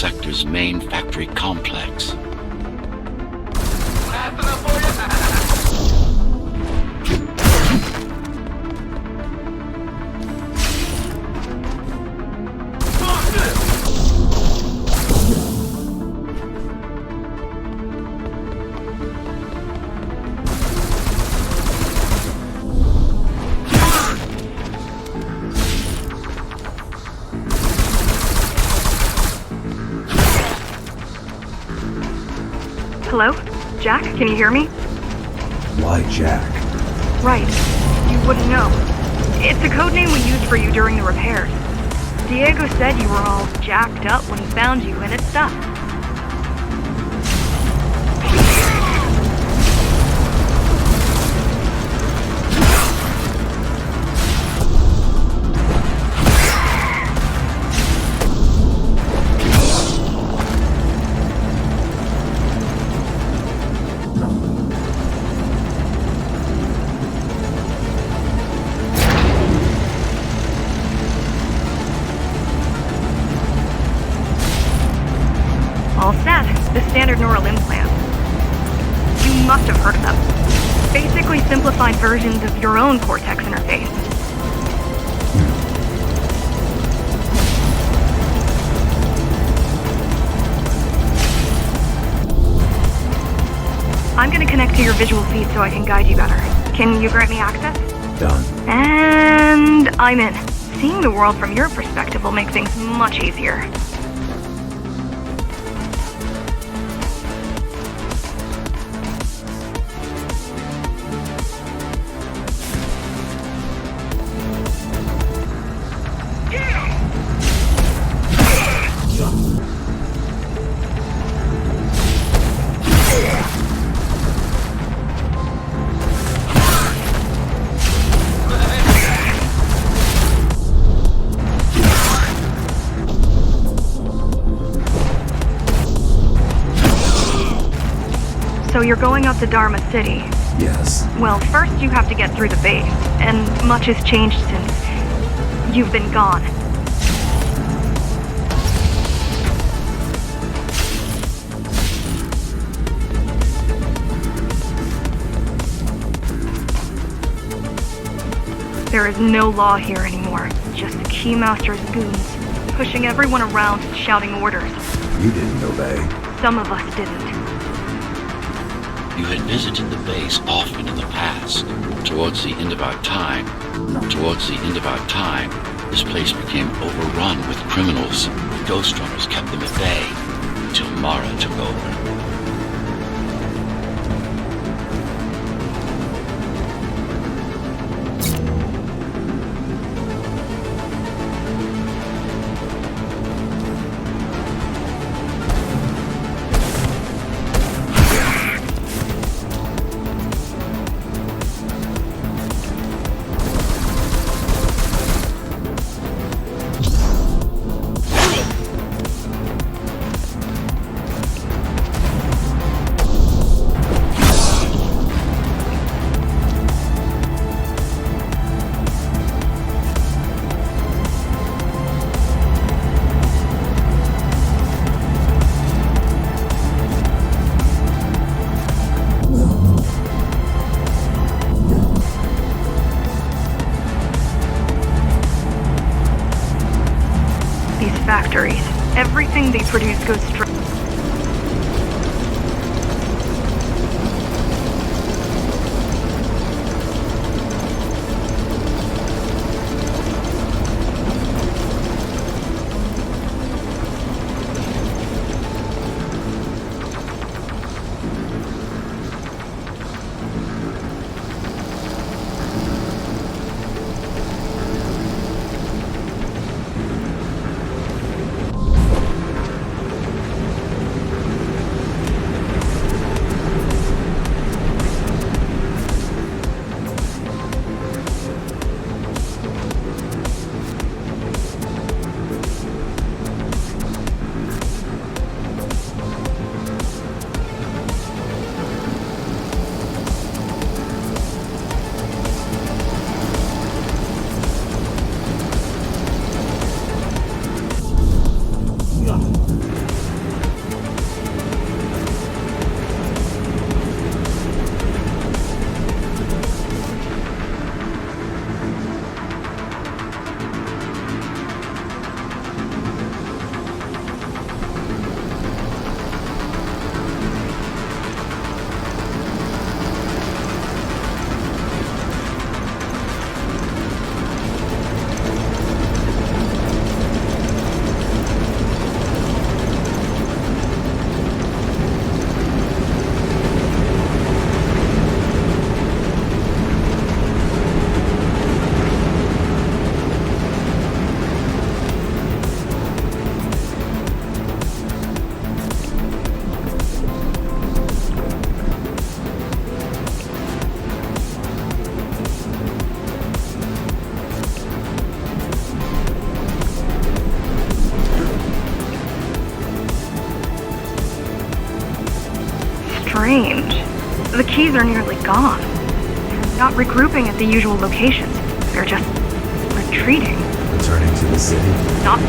sector's main factory complex. Hello? Jack, can you hear me? Why Jack? Right. You wouldn't know. It's a code name we used for you during the repairs. Diego said you were all jacked up when he found you, and it stuck. All set. The standard neural implants. You must have heard of them. Basically simplified versions of your own cortex interface. I'm gonna connect to your visual feed so I can guide you better. Can you grant me access? Done. And I'm in. Seeing the world from your perspective will make things much easier. So you're going up to Dharma City. Yes. Well, first you have to get through the base, and much has changed since you've been gone. There is no law here anymore, just the Keymaster's goons, pushing everyone around and shouting orders. You didn't obey. Some of us didn't. You had visited the base often in the past. Towards the end of our time, this place became overrun with criminals. The Ghostrunners kept them at bay until Mara took over. Factories. Everything they produce goes straight. strange. The keys are nearly gone. They're not regrouping at the usual locations. They're just retreating. Returning to the city? Not...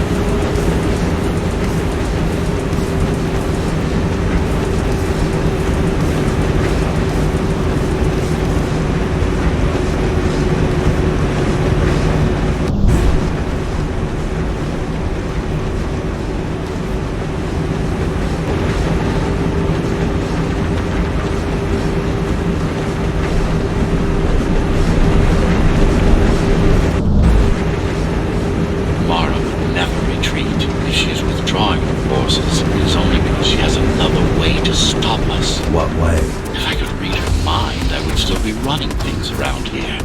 What way? If I could read her mind, I would still be running things around here.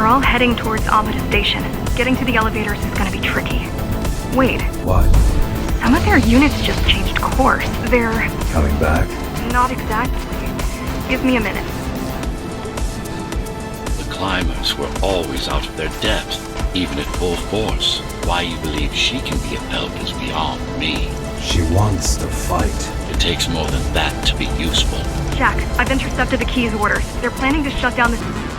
They're all heading towards Amida Station. Getting to the elevators is gonna be tricky. Wait, What? some of their units just changed course. They're... Coming back? not exactly. Give me a minute. The climbers were always out of their depth, even at full force. Why you believe she can be upheld is beyond me. She wants to fight. It takes more than that to be useful. Jack, I've intercepted the Key's orders. They're planning to shut down the...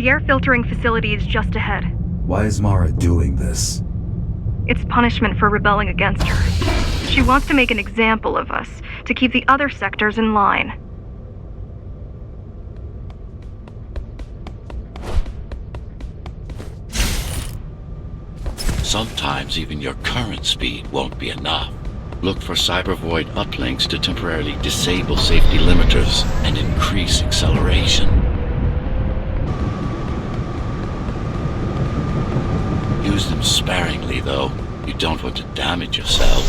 The air filtering facility is just ahead. Why is Mara doing this? It's punishment for rebelling against her. She wants to make an example of us, to keep the other sectors in line. Sometimes even your current speed won't be enough. Look for cybervoid uplinks to temporarily disable safety limiters and increase acceleration. Use them sparingly, though. You don't want to damage yourself.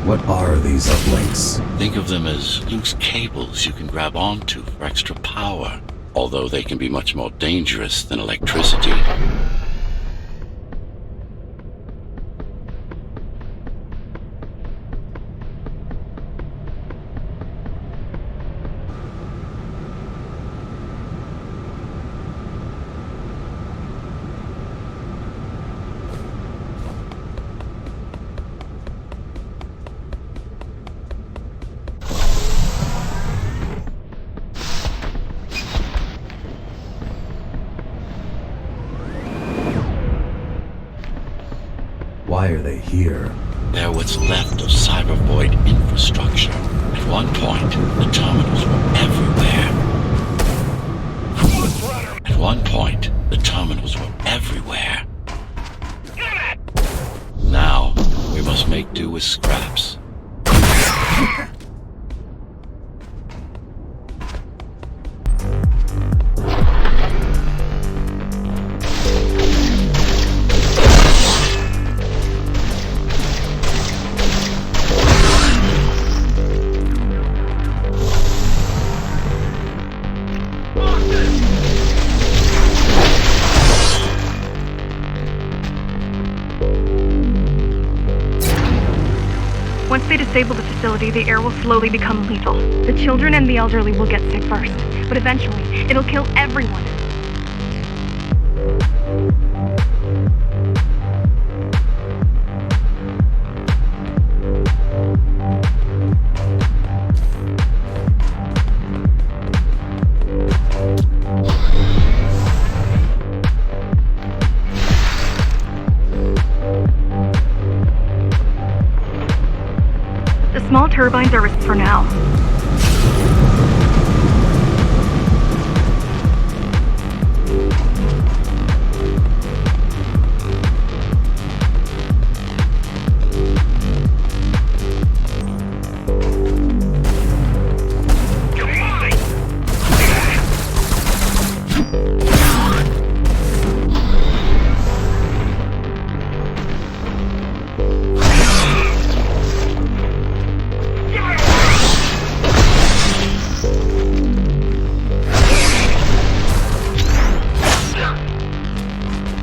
What are these uplinks? Think of them as loose cables you can grab onto for extra power, although they can be much more dangerous than electricity. Why are they here? They're what's left of cybervoid infrastructure. At one point, the terminals were everywhere. At one point, the terminals were everywhere. Now, we must make do with scraps. Once they disable the facility, the air will slowly become lethal. The children and the elderly will get sick first, but eventually, it'll kill everyone. The small turbines are risked for now.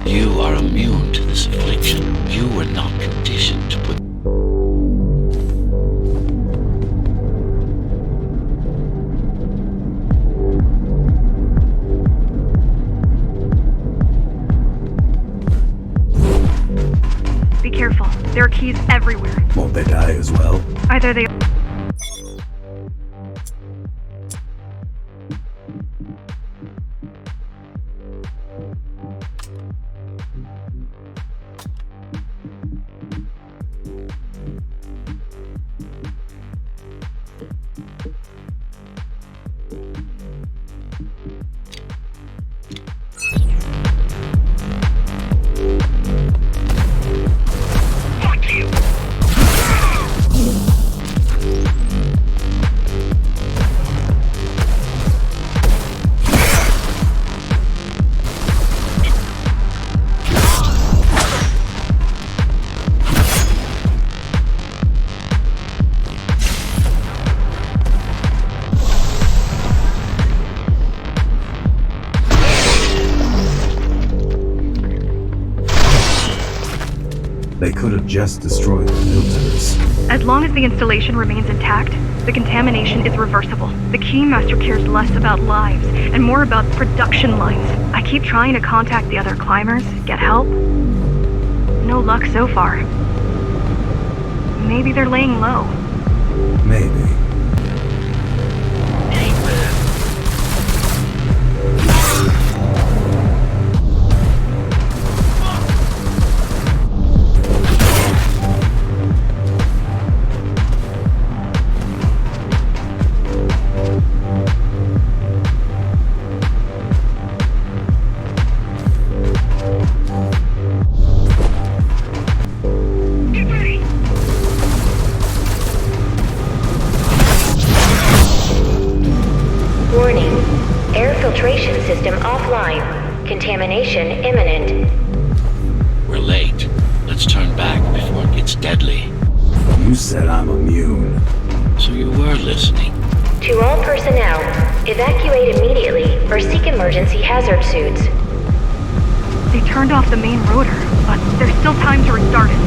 You are immune to this affliction. You were not conditioned to put... Be careful. There are keys everywhere. Won't they die as well? Either they... They could have just destroyed the filters. As long as the installation remains intact, the contamination is reversible. The Keymaster cares less about lives and more about production lines. I keep trying to contact the other climbers, get help. No luck so far. Maybe they're laying low. Maybe. Warning. Air filtration system offline. Contamination imminent. We're late. Let's turn back before it gets deadly. You said I'm immune. So you were listening. To all personnel, evacuate immediately or seek emergency hazard suits. They turned off the main rotor, but there's still time to restart it.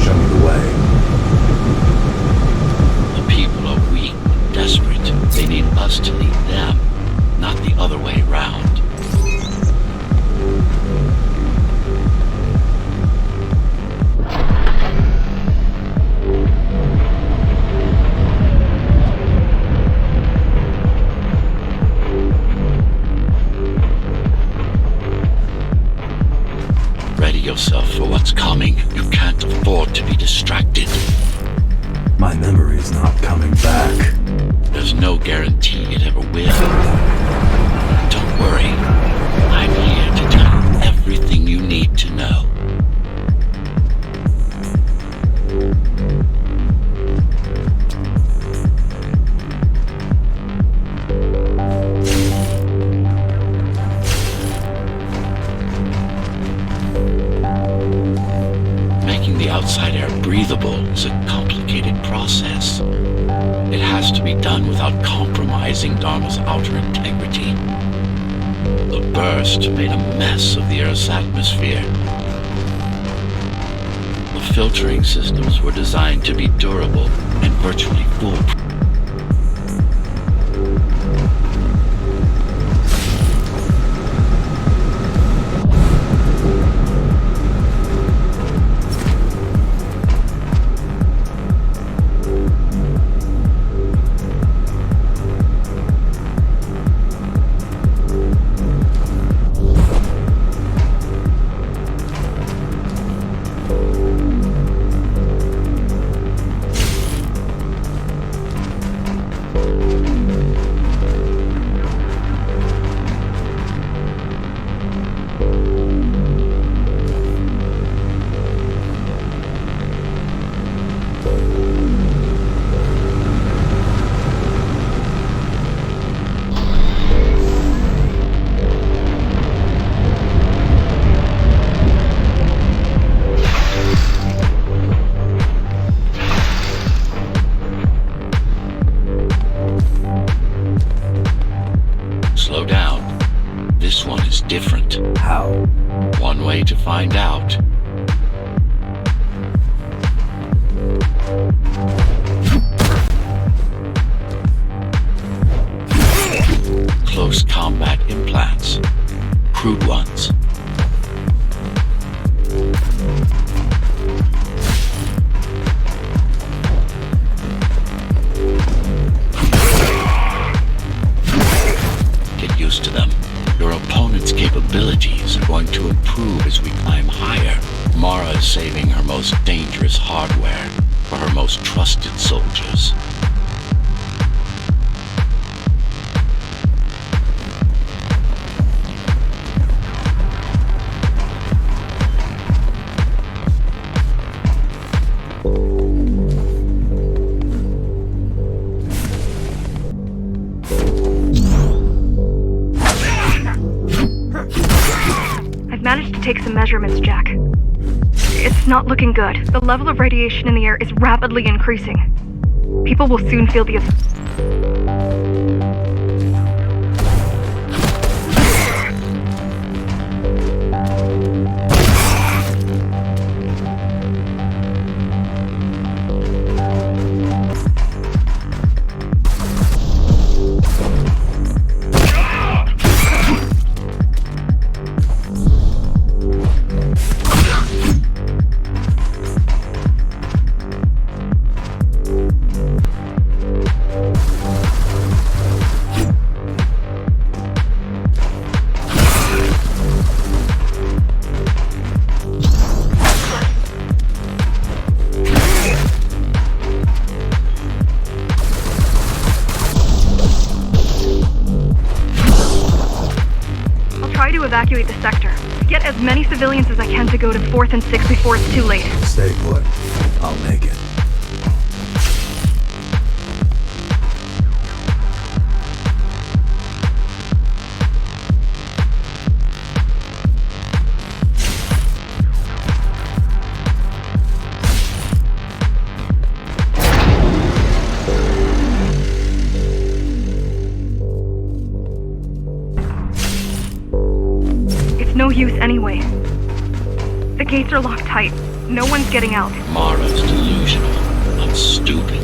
Show me the way. The people are weak and desperate. They need us to lead them, not the other way around. Ready your yourself for what's coming. You can't afford to be distracted. My memory's not coming back. There's no guarantee it ever will. Don't worry. I'm here to tell you everything you need to know. Making the outside air breathable is a complicated process. It has to be done without compromising Dharma's outer integrity. The burst made a mess of the Earth's atmosphere. The filtering systems were designed to be durable and virtually foolproof. Slow down. This one is different. How? One way to find out. Close combat implants. Crude ones. Get used to them. Your opponent's capabilities are going to improve as we climb higher. Mara is saving her most dangerous hardware for her most trusted soldiers. I've managed to take some measurements, Jack. It's not looking good. The level of radiation in the air is rapidly increasing. People will soon feel the... Try to evacuate the sector. Get as many civilians as I can to go to 4th and 6th before it's too late. Stay put. I'll make it. No use anyway. The gates are locked tight. No one's getting out. Mara's delusional. I'm stupid.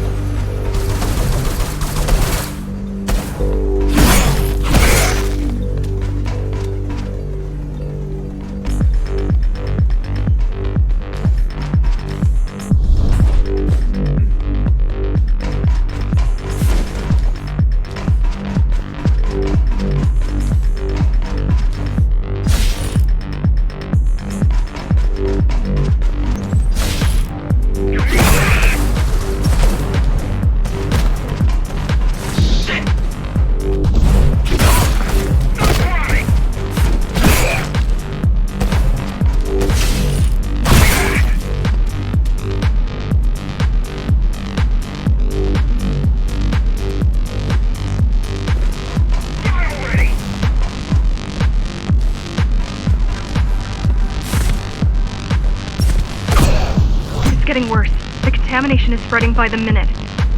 getting worse. The contamination is spreading by the minute.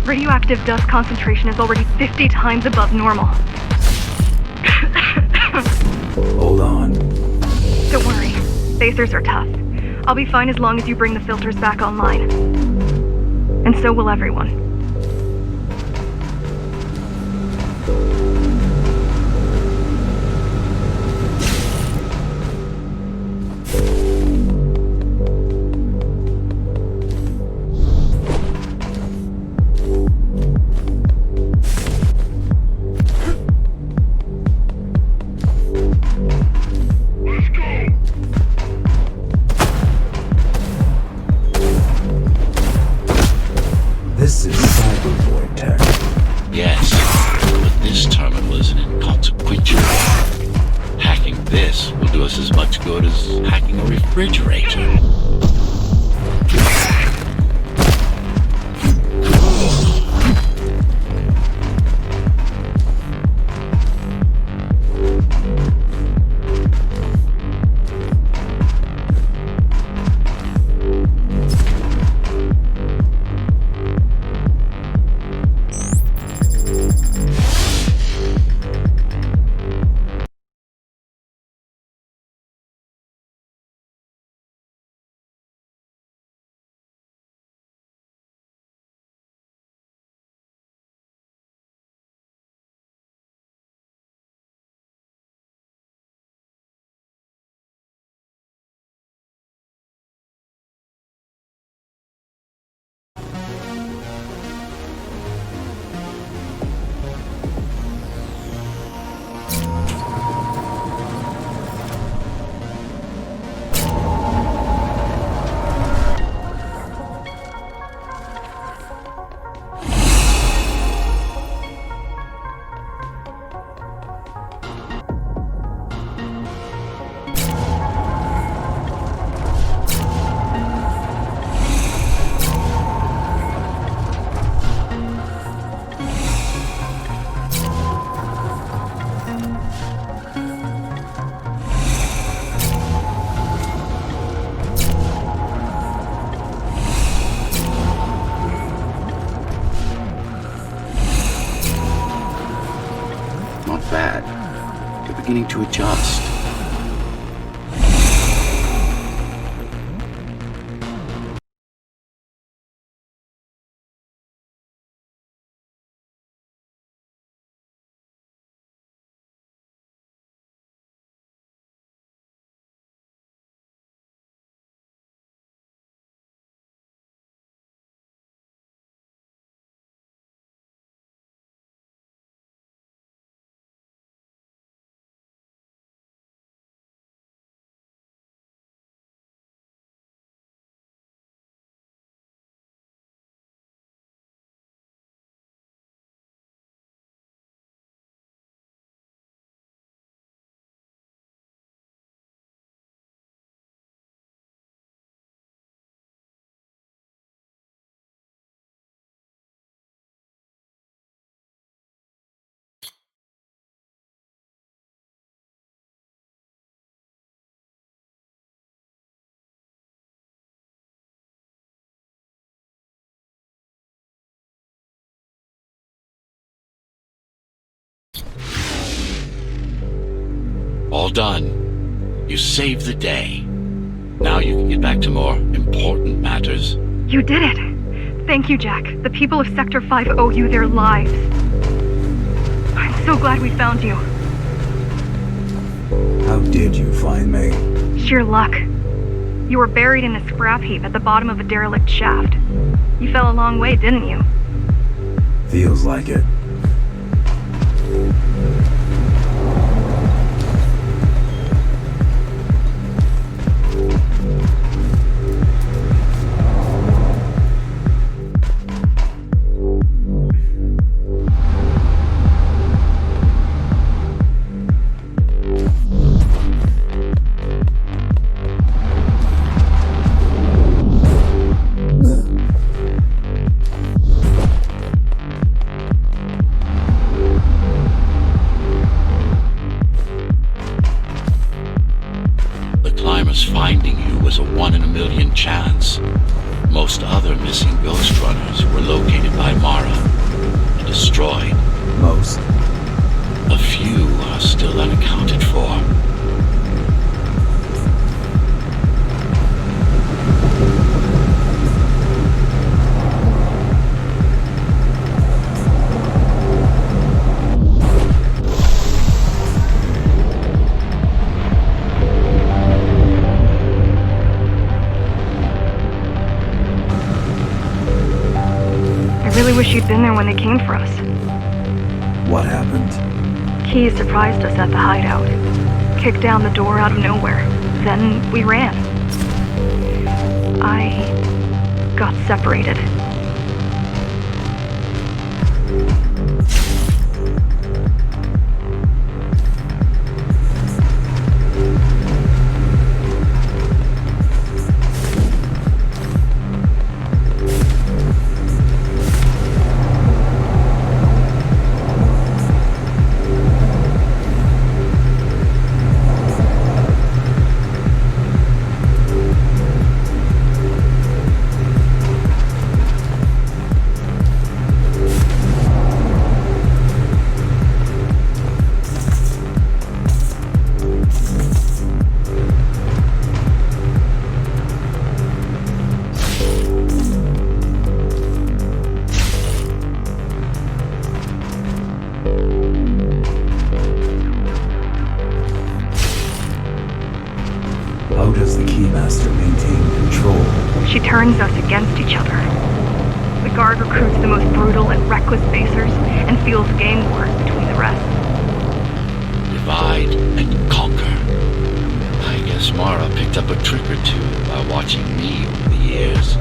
Radioactive dust concentration is already 50 times above normal. Hold on. Don't worry. Spacers are tough. I'll be fine as long as you bring the filters back online. And so will everyone. This is cyberpunk tech. Yes, but this terminal is an inconsequential. Hacking this will do us as much good as hacking a refrigerator. Not bad. You're beginning to adjust. All done. You saved the day. Now you can get back to more important matters. You did it! Thank you, Jack. The people of Sector 5 owe you their lives. I'm so glad we found you. How did you find me? Sheer luck. You were buried in a scrap heap at the bottom of a derelict shaft. You fell a long way, didn't you? Feels like it. Finding you was a 1 in a million chance. Most other missing Ghostrunners were located by Mara and destroyed. Most. A few are still unaccounted for. I really wish you'd been there when they came for us. What happened? Key surprised us at the hideout. Kicked down the door out of nowhere. Then we ran. I got separated. How does the Keymaster maintain control? She turns us against each other. The guard recruits the most brutal and reckless basers and fuels gang war between the rest. Divide and conquer. I guess Mara picked up a trick or two by watching me over the years.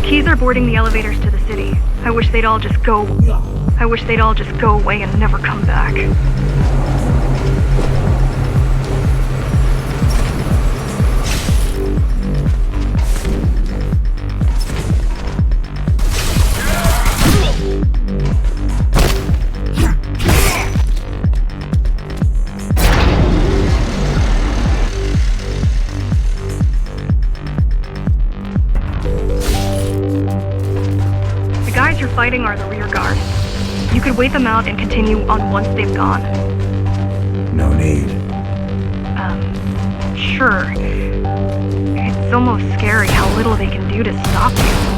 Keys are boarding the elevators to the city. I wish they'd all just go away and never come back. Fighting are the rear guard. You could wait them out and continue on once they've gone. No need. Sure. It's almost scary how little they can do to stop you.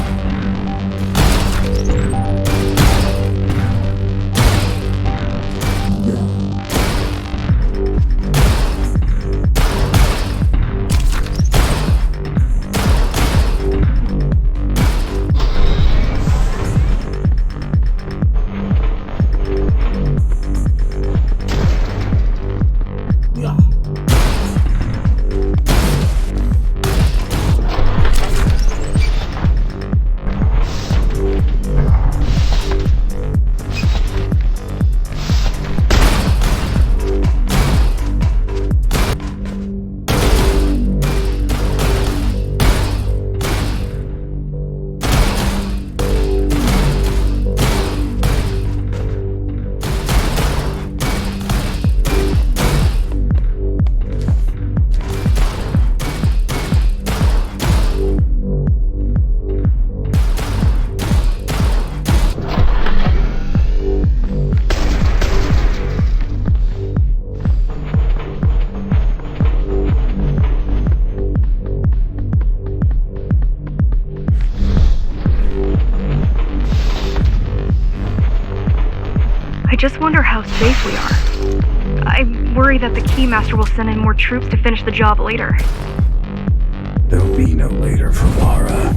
just wonder how safe we are. I worry that the Keymaster will send in more troops to finish the job later. There'll be no later for Lara.